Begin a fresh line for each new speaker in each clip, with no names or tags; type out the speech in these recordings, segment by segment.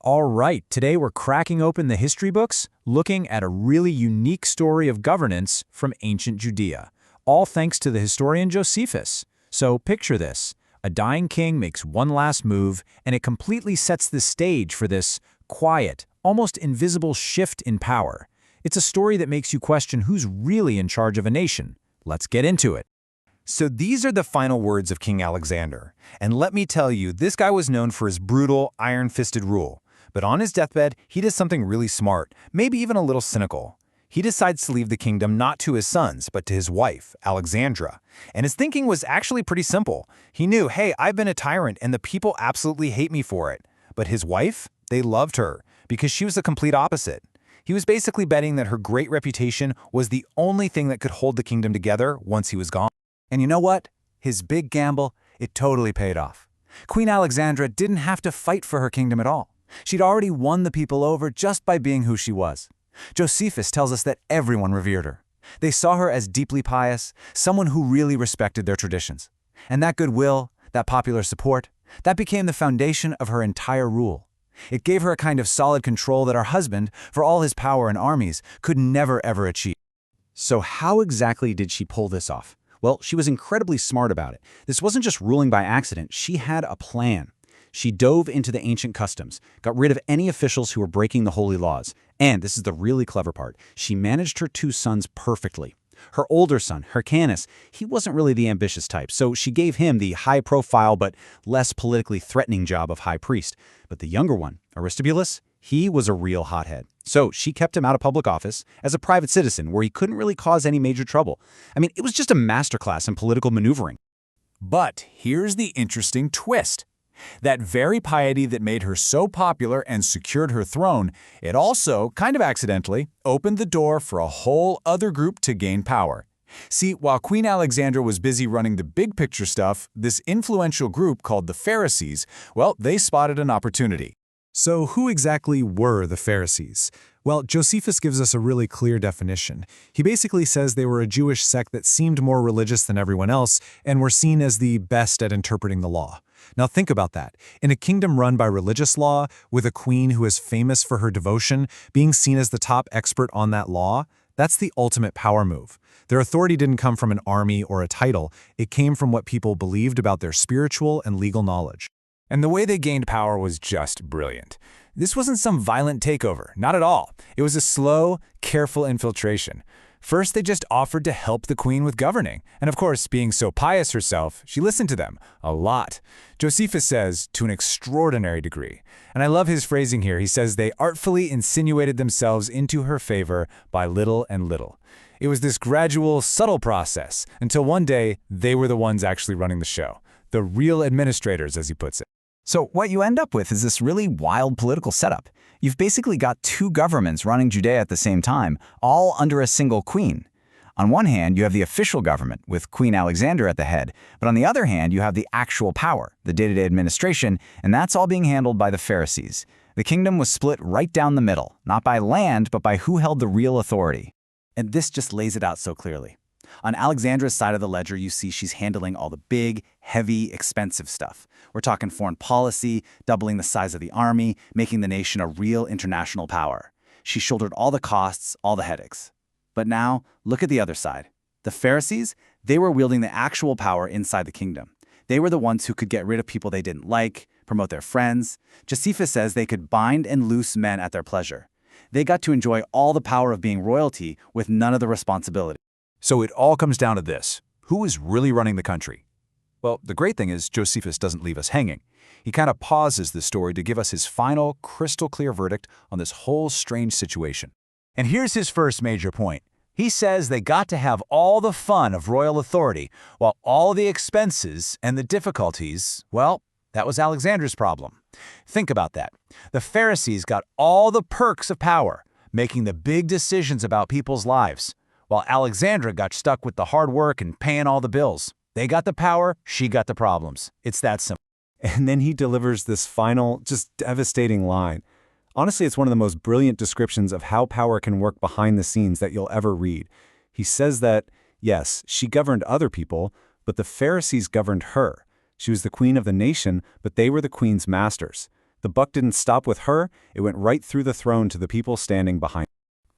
All right, today we're cracking open the history books, looking at a really unique story of governance from ancient Judea, all thanks to the historian Josephus. So picture this. A dying king makes one last move, and it completely sets the stage for this quiet, almost invisible shift in power. It's a story that makes you question who's really in charge of a nation. Let's get into it.
So these are the final words of King Alexander. And let me tell you, this guy was known for his brutal, iron-fisted rule. But on his deathbed, he does something really smart, maybe even a little cynical. He decides to leave the kingdom not to his sons, but to his wife, Alexandra. And his thinking was actually pretty simple. He knew, hey, I've been a tyrant and the people absolutely hate me for it. But his wife, they loved her because she was the complete opposite. He was basically betting that her great reputation was the only thing that could hold the kingdom together once he was gone.
And you know what? His big gamble, it totally paid off. Queen Alexandra didn't have to fight for her kingdom at all. She'd already won the people over just by being who she was. Josephus tells us that everyone revered her. They saw her as deeply pious, someone who really respected their traditions. And that goodwill, that popular support, that became the foundation of her entire rule. It gave her a kind of solid control that her husband, for all his power and armies, could never ever achieve.
So how exactly did she pull this off? Well, she was incredibly smart about it. This wasn't just ruling by accident. She had a plan. She dove into the ancient customs, got rid of any officials who were breaking the holy laws. And this is the really clever part. She managed her two sons perfectly. Her older son, Hyrcanus, he wasn't really the ambitious type, so she gave him the high-profile but less politically threatening job of high priest. But the younger one, Aristobulus, he was a real hothead. So she kept him out of public office as a private citizen where he couldn't really cause any major trouble. I mean, it was just a masterclass in political maneuvering.
But here's the interesting twist. That very piety that made her so popular and secured her throne, it also, kind of accidentally, opened the door for a whole other group to gain power. See, while Queen Alexandra was busy running the big picture stuff, this influential group called the Pharisees, well, they spotted an opportunity.
So who exactly were the Pharisees? Well, Josephus gives us a really clear definition. He basically says they were a Jewish sect that seemed more religious than everyone else and were seen as the best at interpreting the law. Now think about that. In a kingdom run by religious law, with a queen who is famous for her devotion, being seen as the top expert on that law, that's the ultimate power move. Their authority didn't come from an army or a title. It came from what people believed about their spiritual and legal knowledge.
And the way they gained power was just brilliant. This wasn't some violent takeover, not at all. It was a slow, careful infiltration. First, they just offered to help the queen with governing. And of course, being so pious herself, she listened to them a lot. Josephus says, to an extraordinary degree. And I love his phrasing here. He says they artfully insinuated themselves into her favor by little and little. It was this gradual, subtle process until one day they were the ones actually running the show. The real administrators, as he puts it.
So what you end up with is this really wild political setup. You've basically got two governments running Judea at the same time, all under a single queen. On one hand, you have the official government, with Queen Alexandra at the head, but on the other hand, you have the actual power, the day-to-day administration, and that's all being handled by the Pharisees. The kingdom was split right down the middle, not by land, but by who held the real authority. And this just lays it out so clearly. On Alexandra's side of the ledger, you see she's handling all the big, heavy, expensive stuff. We're talking foreign policy, doubling the size of the army, making the nation a real international power. She shouldered all the costs, all the headaches. But now, look at the other side. The Pharisees, they were wielding the actual power inside the kingdom. They were the ones who could get rid of people they didn't like, promote their friends. Josephus says they could bind and loose men at their pleasure. They got to enjoy all the power of being royalty with none of the responsibility.
So it all comes down to this. Who is really running the country? Well, the great thing is Josephus doesn't leave us hanging. He kind of pauses the story to give us his final, crystal-clear verdict on this whole strange situation. And here's his first major point. He says they got to have all the fun of royal authority, while all the expenses and the difficulties, well, that was Alexandra's problem. Think about that. The Pharisees got all the perks of power, making the big decisions about people's lives, while Alexandra got stuck with the hard work and paying all the bills. They got the power, she got the problems. It's that simple.
And then he delivers this final, just devastating line. Honestly, it's one of the most brilliant descriptions of how power can work behind the scenes that you'll ever read. He says that, yes, she governed other people, but the Pharisees governed her. She was the queen of the nation, but they were the queen's masters.
The buck didn't stop with her, it went right through the throne to the people standing behind.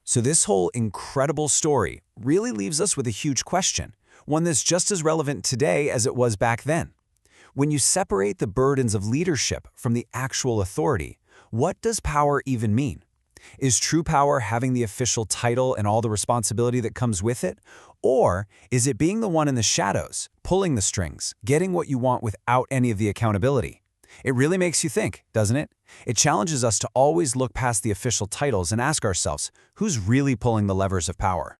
So this whole incredible story really leaves us with a huge question, one that's just as relevant today as it was back then. When you separate the burdens of leadership from the actual authority, what does power even mean? Is true power having the official title and all the responsibility that comes with it? Or is it being the one in the shadows, pulling the strings, getting what you want without any of the accountability? It really makes you think, doesn't it? It challenges us to always look past the official titles and ask ourselves, who's really pulling the levers of power?